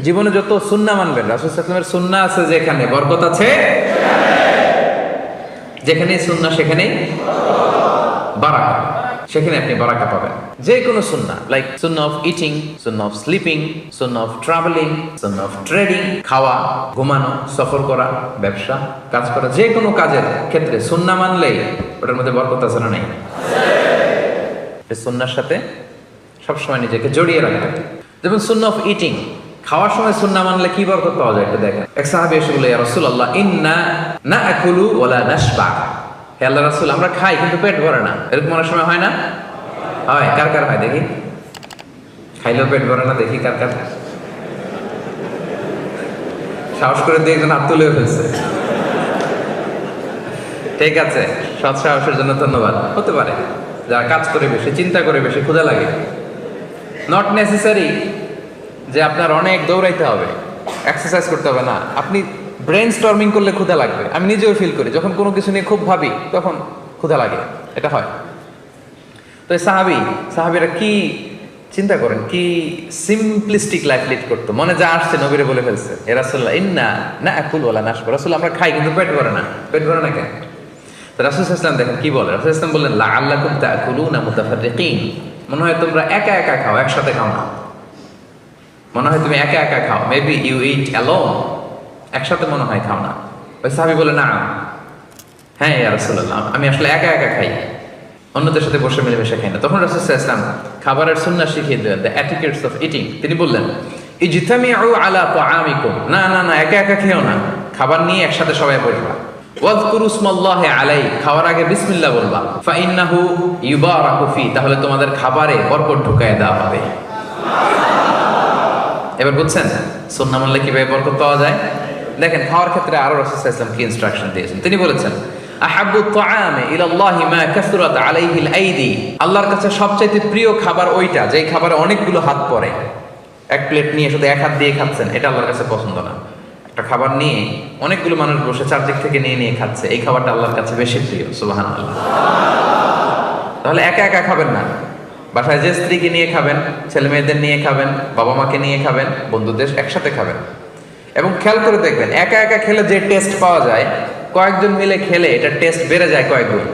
জীবনে যত সুন্নাহ মানবেন, রাসূল সাল্লাল্লাহু আলাইহি ওয়াসাল্লামের সুন্নাহ আছে যেখানে বরকত আছে, যেখানেই সুন্নাহ সেখানেই বারাকা, সেখানে আপনি বারাকা পাবেন। যে কোনো সুন্নাহ, like Sunnah of eating, Sunnah of sleeping, Sunnah of travelling, Sunnah of trading, খাওয়া, ঘুমানো, সফর করা, ব্যবসা, কাজ করা, যে কোনো কাজের ক্ষেত্রে সুন্নাহ মানলেই ওটার মধ্যে বরকত আছে না নাই? সুন্নাহর সাথে সবসময় নিজেকে জড়িয়ে রাখবেন। যেমন সুন্নাহ অফ ইটিং, খাওয়ার সময় সুন্নাহ মানলে কি বরকত পাওয়া যায় একটু দেখেন। এক সাহাবী এসে বলে, ইয়া রাসূলুল্লাহ, ইন্না নাআকুলু ওয়া লা নাশবা। হে আল্লাহর রাসূল, আমরা খাই কিন্তু পেট ভরে না। এরকম অনেক সময় হয় না? হয়। কার কার হয় দেখি? খাইলেও পেট ভরে না, দেখি কার কার। সাহস করে দিয়ে একজন হাত তুলে ফেলছে। ঠিক আছে, সৎ সাহসের জন্য ধন্যবাদ। হতে পারে যারা কাজ করে বেশি, চিন্তা করে বেশি, ক্ষুধা লাগে। নট নেসেসারি যে আপনার অনেক দৌড়াইতে হবে, এক্সারসাইজ করতে হবে না। আপনি ব্রেন স্টর্মিং করলে ক্ষুধা লাগবে। আমি নিজেও ফিল করি, যখন কোনো কিছু নিয়ে খুব ভাবি তখন ক্ষুধা লাগে, এটা হয়। তো এই সাহাবীরা কি চিন্তা করেন, কি সিম্পলিস্টিক লাইফ লিড করতো। মনে যা আসছে নবীরে বলে ফেলছে, এ রাসূলুল্লাহ, ইন্না নাআকুলু ওয়া লা নাশবা। রাসূল, আমরা খাই কিন্তু পেট ভরে না। পেট ভরে না কেন? তো রাসূল সাল্লাল্লাহু আলাইহি ওয়াসাল্লাম দেখেন কি বলে। রাসূল সাল্লাল্লাহু আলাইহি ওয়াসাল্লাম বললেন, লাআল্লাকুম তাআকুলুনা মুতাফাররিকিন। মনে হয় তোমরা একা একা খাও, একসাথে খাও না। মনে হয় তুমি একা একা খাও, মেবি ইউ ইট অ্যালোন, একসাথে মনে হয় খাও না। ওই সাহাবী বলে, না, হ্যাঁ ইয়া রাসূলুল্লাহ, আমি আসলে একা একা খাই, অন্যদের সাথে বসে মিলেমিশে খাই না। তখন রাসূল সাল্লাল্লাহু আলাইহি ওয়াসাল্লাম খাবারের সুন্নাহ শিখিয়ে দিলেন, দ্য এটিকেটস অফ ইটিং। তিনি বললেন, ইজতামিউ আলা তাআমিকুম, না না না, একা একা খেও না, খাবার নিয়ে একসাথে সবাই বসবা। ওয়াযকুরু ইসমাল্লাহি আলাইহি, খাওয়ার আগে বিসমিল্লাহ বলবা। ফাইন্নাহু ইউবারাকু ফি, তাহলে তোমাদের খাবারে বরকত ঢুকায় দেওয়া হবে। এবার বুঝছেন সুন্নাহ মানলে কিভাবে বরকত পাওয়া যায়? দেখেন খাওয়ার ক্ষেত্রে আরো রাসূল সাল্লাল্লাহু আলাইহি ওয়াসাল্লাম কি ইনস্ট্রাকশন দিয়েছেন। তিনি বলেছেন, আহাব্বু তাআমি ইলাল্লাহি মা কাসরাত আলাইহিল আইদি, আল্লাহর কাছে সবচেয়ে প্রিয় খাবার ওইটা যেই খাবারে অনেকগুলো হাত পড়ে। এক প্লেট নিয়ে শুধু এক হাত দিয়ে খাচ্ছেন, এটা আল্লাহর কাছে পছন্দ না। একটা খাবার নিয়ে অনেকগুলো মানুষ বসে চারদিক থেকে নিয়ে নিয়ে খাচ্ছে, এই খাবারটা আল্লাহর কাছে বেশি প্রিয়। সুবহানাল্লাহ। তাহলে একা একা খাবেন না, বাসায় যে স্ত্রীকে নিয়ে খাবেন, ছেলে মেয়েদের নিয়ে খাবেন, বাবা মাকে নিয়ে খাবেন, বন্ধুদের একসাথে খাবেন। এবং খেয়াল করে দেখবেন, একা একা খেলে যে টেস্ট পাওয়া যায়, কয়েকজন মিলে খেলে এটা টেস্ট বেড়ে যায় কয়েক গুণ।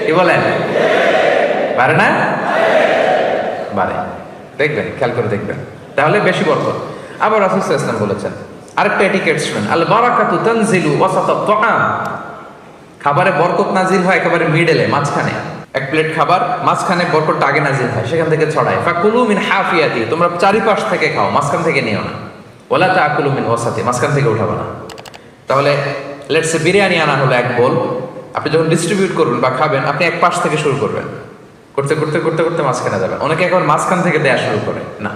কি বলেন? বাড়ে না? বাড়ে। দেখবেন, খেয়াল করে দেখবেন, তাহলে বেশি বরকত। আবার রাসূল সাল্লাল্লাহু আলাইহি ওয়াসাল্লাম বলেছেন আরেকটা এটিকেট শুনেন, আল বারাকাতু তানজিলু ওয়াসাতাত তাআম, খাবারে বরকত নাজিল হয় একেবারে মিডলে, মাঝখানে। এক প্লেট খাবার, মাঝখানে বরকতটা আগে নাজিল হয়, সেখান থেকে ছড়ায়। ফাকুলু মিন হাফিয়াতি, তোমরা চারিপাশ থেকে খাও, মাঝখান থেকে নিও না। ওয়ালা তাকুলু মিন ওয়াসাতি, মাঝখান থেকে উঠাবে না। তাহলে লেটস সে বিরিয়ানি আনা হলো এক বোল, আপনি যখন ডিস্ট্রিবিউট করবেন বা খাবেন, আপনি এক পাশ থেকে শুরু করবেন, করতে করতে করতে করতে মাঝখানে যাবেন। অনেকে একবার মাঝখান থেকে দেয়া শুরু করে, না,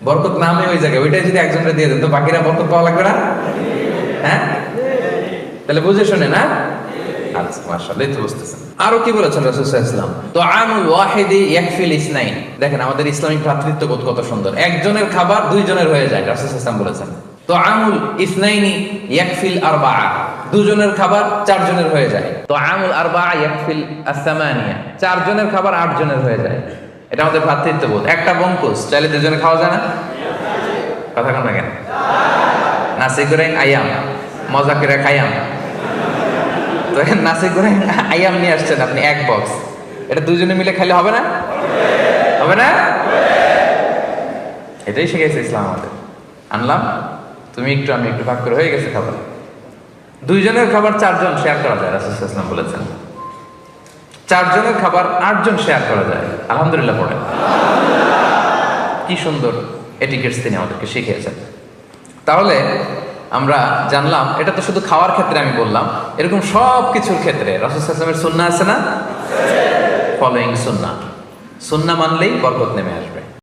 বরকত নামে ওই জায়গায়, ওইটাই যদি একজনকে দিয়ে দেন তো বাকিরা বরকত পাওয়া লাগবে না? হ্যাঁ, তাহলে বুঝে শুনে না? আচ্ছা, মাশাআল্লাহ, তো বুঝতেছেন। আরো কি বলেছেন রাসূল সাল্লাল্লাহু আলাইহি ওয়াসাল্লাম, তুআমুল ওয়াহিদি ইয়াকফিল ইসনাইন। দেখেন আমাদের ইসলামিক ভ্রাতৃত্ববোধ কত সুন্দর। একজনের খাবার দুইজনের হয়ে যায়, রাসূল সাল্লাল্লাহু আলাইহি ওয়াসাল্লাম বলেছেন। তুআমুল ইসনাইনি ইয়াকফিল আরবাআ, দুজনের খাবার চারজনের হয়ে যায়। তুআমুল আরবাআ ইয়াকফিল আস-সামানিয়া, চারজনের খাবার আটজনের হয়ে যায়। এটা আমাদের ভ্রাতৃত্ববোধ। একটা বঙ্কুস চাইলে দুজনে খাওয়া যায় না? কথা কন না কেন? নাসি গোরেং আয়াম, মজা করে খাইয়াম। তো নাসি গোরেং আয়াম নিয়ে আসছেন আপনি এক বক্স, এটা দুজনে মিলে খাইলে হবে না? হবে না? এটাই শিখেছে ইসলাম আমাদের। আনলাম, তুমি একটু আমি একটু, ভাগ করে হয়ে গেছে খাবার। দুইজনের খাবার চারজন শেয়ার করা যায়, রাসূল সাল্লাল্লাহু আলাইহি ওয়াসাল্লাম বলেছেন। চারজনের খাবার আটজন শেয়ার করা যায়। আলহামদুলিল্লাহ পড়েন। কি সুন্দর এটিকেটস তিনি আমাদেরকে শিখিয়েছেন। তাহলে আমরা জানলাম, এটা তো শুধু খাওয়ার ক্ষেত্রে আমি বললাম, এরকম সব কিছুর ক্ষেত্রে রাসূল সাল্লাল্লাহু আলাইহি ওয়াসাল্লামের সুন্নাহ আছে না? ফলোইং সুন্নাহ, সুন্নাহ মানলেই বরকত নেমে আসবে।